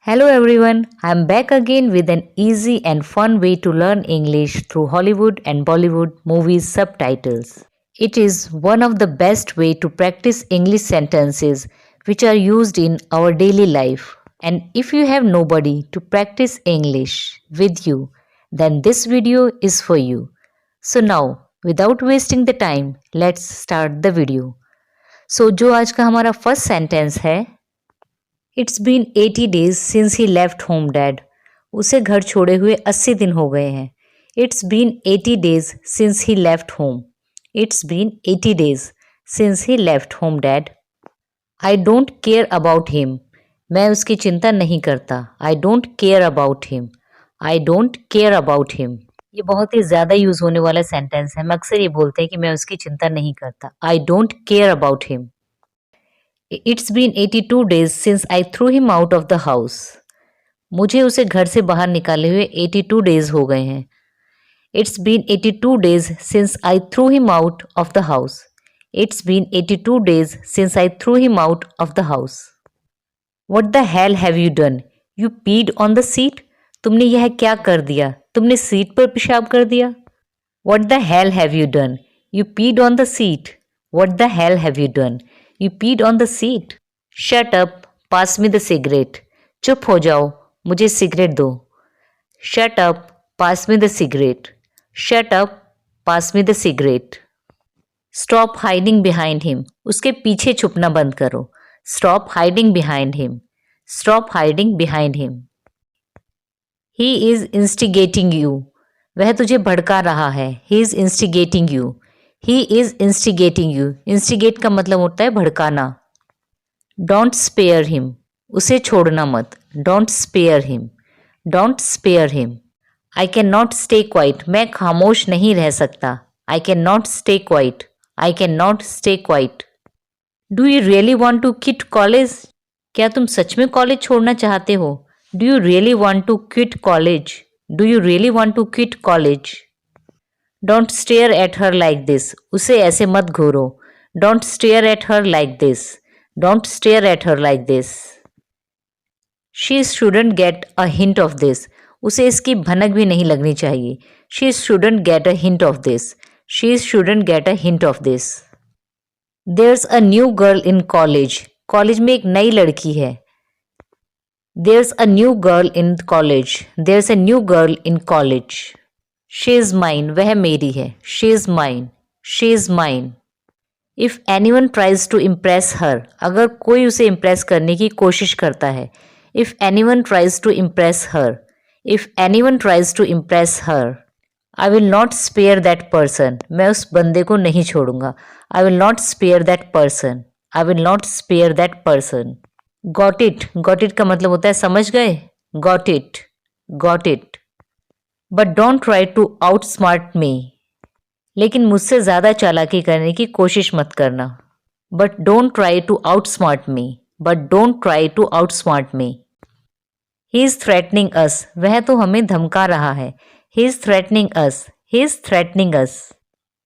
Hello everyone, I'm back again with an easy and fun way to learn English through Hollywood and Bollywood movies subtitles. It is one of the best way to practice English sentences which are used in our daily life. And if you have nobody to practice English with you, then this video is for you. So now, without wasting the time, let's start the video. So जो आज का हमारा first sentence है, it's been 80 days since he left home dad. उसे घर छोड़े हुए 80 दिन हो गए हैं। It's been 80 days since he left home. It's been 80 days since he left home dad. I don't care about him. मैं उसकी चिंता नहीं करता। I don't care about him. I don't care about him. ये बहुत ही ज़्यादा यूज़ होने वाला सेंटेंस है। हम अक्सर ये बोलते हैं कि मैं उसकी चिंता नहीं करता। I don't care about him. It's been 82 days since I threw him out of the house. मुझे उसे घर से बाहर निकाले हुए 82 डेज हो गए हैं। It's been 82 days since I threw him out of the house. It's been 82 days since I threw him out of the house. What the hell have you done? You peed on the seat. तुमने यह क्या कर दिया? तुमने seat पर पेशाब कर दिया। What the hell have you done? You peed on the seat. What the hell have you done? You peed on the seat. Shut up, pass me the cigarette. चुप हो जाओ, मुझे सिगरेट दो। Shut up, pass me the cigarette. Shut up, pass me the cigarette. Stop hiding behind him. उसके पीछे छुपना बंद करो। Stop hiding behind him. Stop hiding behind him. He is instigating you. वह तुझे भड़का रहा है। He is instigating you. He is instigating you. Instigate का मतलब होता है भड़काना। Don't spare him. उसे छोड़ना मत। Don't spare him. Don't spare him. I cannot stay quiet. मैं खामोश नहीं रह सकता। I cannot stay quiet. I cannot stay quiet. Do you really want to quit college? क्या तुम सच में कॉलेज छोड़ना चाहते हो? Do you really want to quit college? Do you really want to quit college? Don't stare at her like this. उसे ऐसे मत घूरो। Don't stare at her like this. Don't stare at her like this. She shouldn't get a hint of this. उसे इसकी भनक भी नहीं लगनी चाहिए। She shouldn't get a hint of this. She shouldn't get a hint of this. There's a new girl in college. College में एक नई लड़की है। There's a new girl in college. There's a new girl in college. She is mine. वह मेरी है। She is mine. She is mine. If anyone tries to impress her, अगर कोई उसे इम्प्रेस करने की कोशिश करता है। If anyone tries to impress her. If anyone tries to impress her. I will not spare that person. मैं उस बंदे को नहीं छोड़ूंगा। I will not spare that person. I will not spare that person. Got it. Got it का मतलब होता है समझ गए। Got it. Got it. But don't try to outsmart me. लेकिन मुझसे ज़्यादा चालाकी करने की कोशिश मत करना। But don't try to outsmart me. But don't try to outsmart me. He is threatening us. वह तो हमें धमका रहा है। He is threatening us. He is threatening us.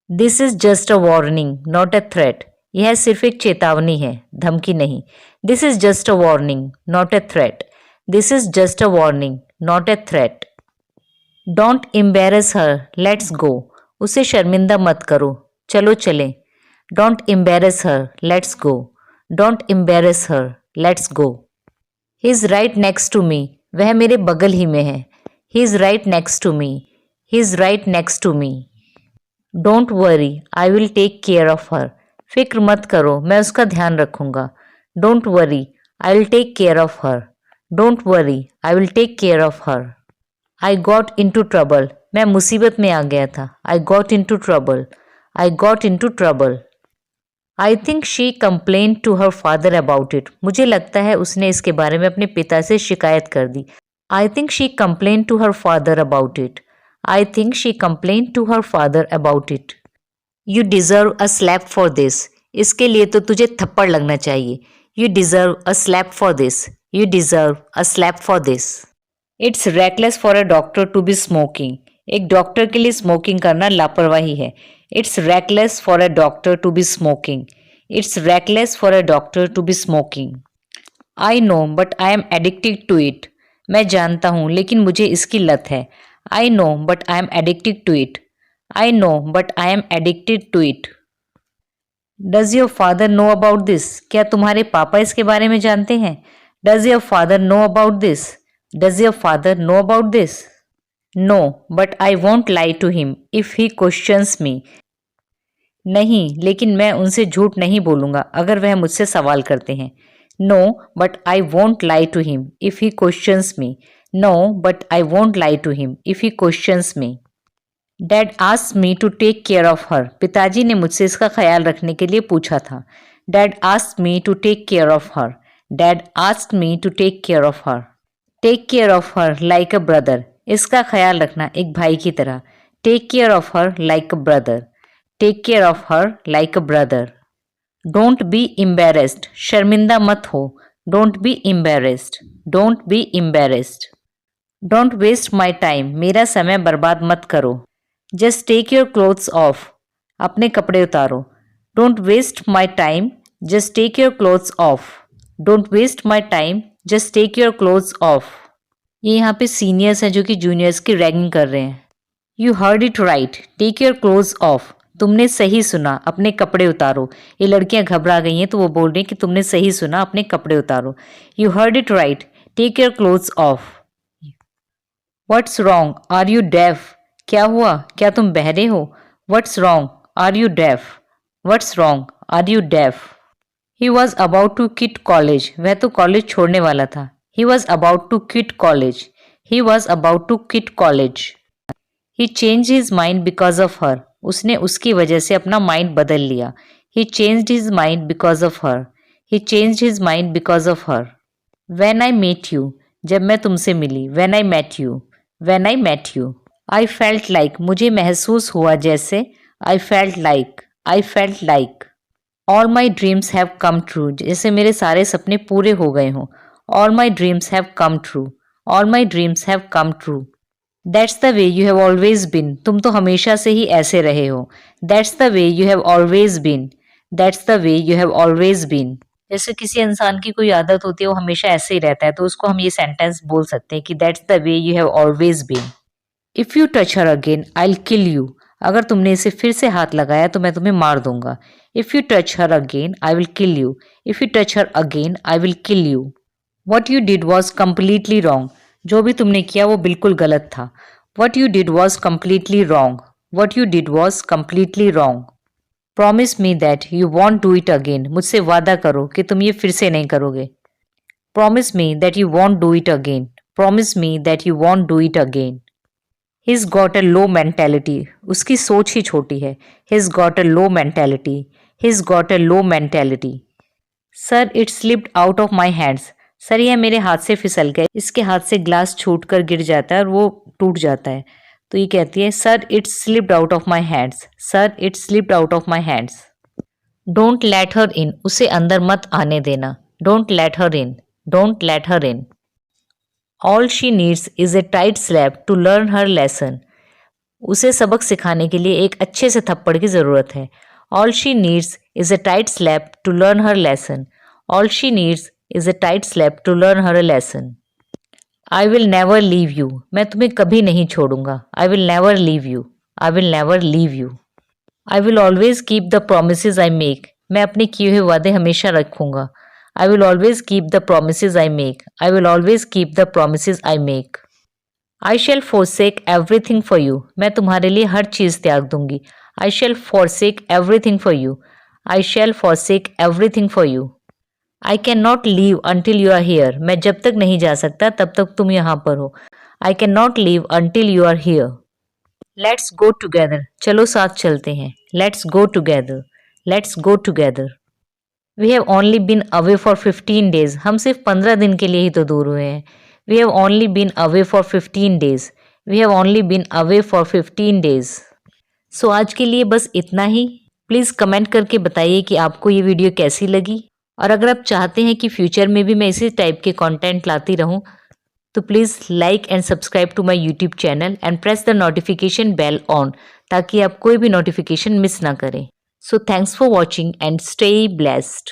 This is just a warning, not a threat. यह सिर्फ एक चेतावनी है, धमकी नहीं। This is just a warning, not a threat. This is just a warning, not a threat. Don't embarrass her. Let's go. उसे शर्मिंदा मत करो। चलो चलें। Don't embarrass her. Let's go. Don't embarrass her. Let's go. He's right next to me. वह मेरे बगल ही में है। He's right next to me. He's right next to me. Don't worry. I will take care of her. फिक्र मत करो, मैं उसका ध्यान रखूंगा। Don't worry. I will take care of her. Don't worry. I will take care of her. I got into trouble. मैं मुसीबत में आ गया था। I got into trouble. I got into trouble. I think she complained to her father about it. मुझे लगता है उसने इसके बारे में अपने पिता से शिकायत कर दी। I think she complained to her father about it. I think she complained to her father about it. You deserve a slap for this. इसके लिए तो तुझे थप्पड़ लगना चाहिए। You deserve a slap for this. You deserve a slap for this. It's reckless for a doctor to be smoking. एक डॉक्टर के लिए स्मोकिंग करना लापरवाही है। It's reckless for a doctor to be smoking. It's reckless for a doctor to be smoking. I know but I am addicted to it. मैं जानता हूँ लेकिन मुझे इसकी लत है। I know but I am addicted to it. I know but I am addicted to it. Does your father know about this? क्या तुम्हारे पापा इसके बारे में जानते हैं? Does your father know about this? Does your father know about this? No but I won't lie to him if he questions me. नहीं, लेकिन मैं उनसे झूठ नहीं बोलूंगा अगर वह मुझसे सवाल करते हैं। No but I won't lie to him if he questions me. No but I won't lie to him if he questions me. Dad asked me to take care of her. पिताजी ने मुझसे इसका ख्याल रखने के लिए पूछा था। Dad asked me to take care of her. Dad asked me to take care of her. Take care of her like a brother. इसका ख्याल रखना एक भाई की तरह। Take care of her like a brother. Take care of her like a brother. Don't be embarrassed. शर्मिंदा मत हो। Don't be embarrassed. Don't be embarrassed. Don't waste my time. मेरा समय बर्बाद मत करो। Just take your clothes off. अपने कपड़े उतारो। Don't waste my time. Just take your clothes off. Don't waste my time. Just take your clothes off. ये यहाँ पे सीनियर्स हैं जो कि जूनियर्स की रैगिंग कर रहे हैं। You heard it right. Take your clothes off. तुमने सही सुना, अपने कपड़े उतारो। ये लड़कियां घबरा गई हैं तो वो बोल रही हैं कि तुमने सही सुना, अपने कपड़े उतारो। You heard it right. Take your clothes off. What's wrong? Are you deaf? क्या हुआ? क्या तुम बहरे हो? What's wrong? Are you deaf? What's wrong? Are you deaf? He was about to quit college. वह तो कॉलेज छोड़ने वाला था। He was about to quit college. He was about to quit college. He change his mind because of her. उसने उसकी वजह से अपना माइंड बदल लिया। He changed his mind because of her. He changed his mind because of her. When I met you. जब मैं तुमसे मिली। When I met you. When I met you. I felt like. मुझे महसूस हुआ जैसे। I felt like. I felt like. All my dreams have come true. जैसे मेरे सारे सपने पूरे हो गए हों। All my dreams have come true. All my dreams have come true. That's the way you have always been. तुम तो हमेशा से ही ऐसे रहे हो। That's the way you have always been. That's the way you have always been. जैसे किसी इंसान की कोई आदत होती है वो हमेशा ऐसे ही रहता है तो उसको हम ये सेंटेंस बोल सकते हैं कि that's the way you have always been. If you touch her again I will kill you. अगर तुमने इसे फिर से हाथ लगाया तो मैं तुम्हें मार दूंगा। If you touch her again I will kill you. If you touch her again I will kill you. What you did was completely wrong. जो भी तुमने किया वो बिल्कुल गलत था। What you did was completely wrong. What you did was completely wrong. Promise me that you want do it again. मुझसे वादा करो कि तुम ये फिर से नहीं करोगे। Promise me that you want do it again. Promise me that you want do it again. He's got a low mentality. उसकी सोच ही छोटी है। He's got a low mentality. He's got a low mentality. Sir, it slipped out of my hands. Sir यह मेरे हाथ से फिसल गए। इसके हाथ से ग्लास छूटकर गिर जाता है और वो टूट जाता है। तो ये कहती है sir it slipped out of my hands. Sir it slipped out of my hands. Don't let her in. उसे अंदर मत आने देना। Don't let her in. Don't let her in. All she needs is a tight slap to learn her lesson. उसे सबक सिखाने के लिए एक अच्छे से थप्पड़ की ज़रूरत है। All she needs is a tight slap to learn her lesson. All she needs is a tight slap to learn her lesson. I will never leave you. मैं तुम्हें कभी नहीं छोड़ूंगा। I will never leave you. I will never leave you. I will always keep the promise I make. मैं अपने किए हुए वादे हमेशा रखूंगा। I will always keep the promises I make. I will always keep the promises I make. I shall forsake everything for you. मैं तुम्हारे लिए हर चीज़ त्याग दूंगी। I shall forsake everything for you. I shall forsake everything for you. I cannot leave until you are here. मैं जब तक नहीं जा सकता तब तक तुम यहाँ पर हो। I cannot leave until you are here. Let's go together. चलो साथ चलते हैं। Let's go together. Let's go together. We have only been away for 15 days. हम सिर्फ 15 दिन के लिए ही तो दूर हुए हैं। We have only been away for 15 days. We have only been away for 15 days. So आज के लिए बस इतना ही। प्लीज़ कमेंट करके बताइए कि आपको ये वीडियो कैसी लगी और अगर आप चाहते हैं कि फ्यूचर में भी मैं इसी टाइप के कंटेंट लाती रहूं तो please like and subscribe to my YouTube channel and press the notification bell on ताकि आप कोई भी नोटिफिकेशन मिस ना करें। So thanks for watching and stay blessed.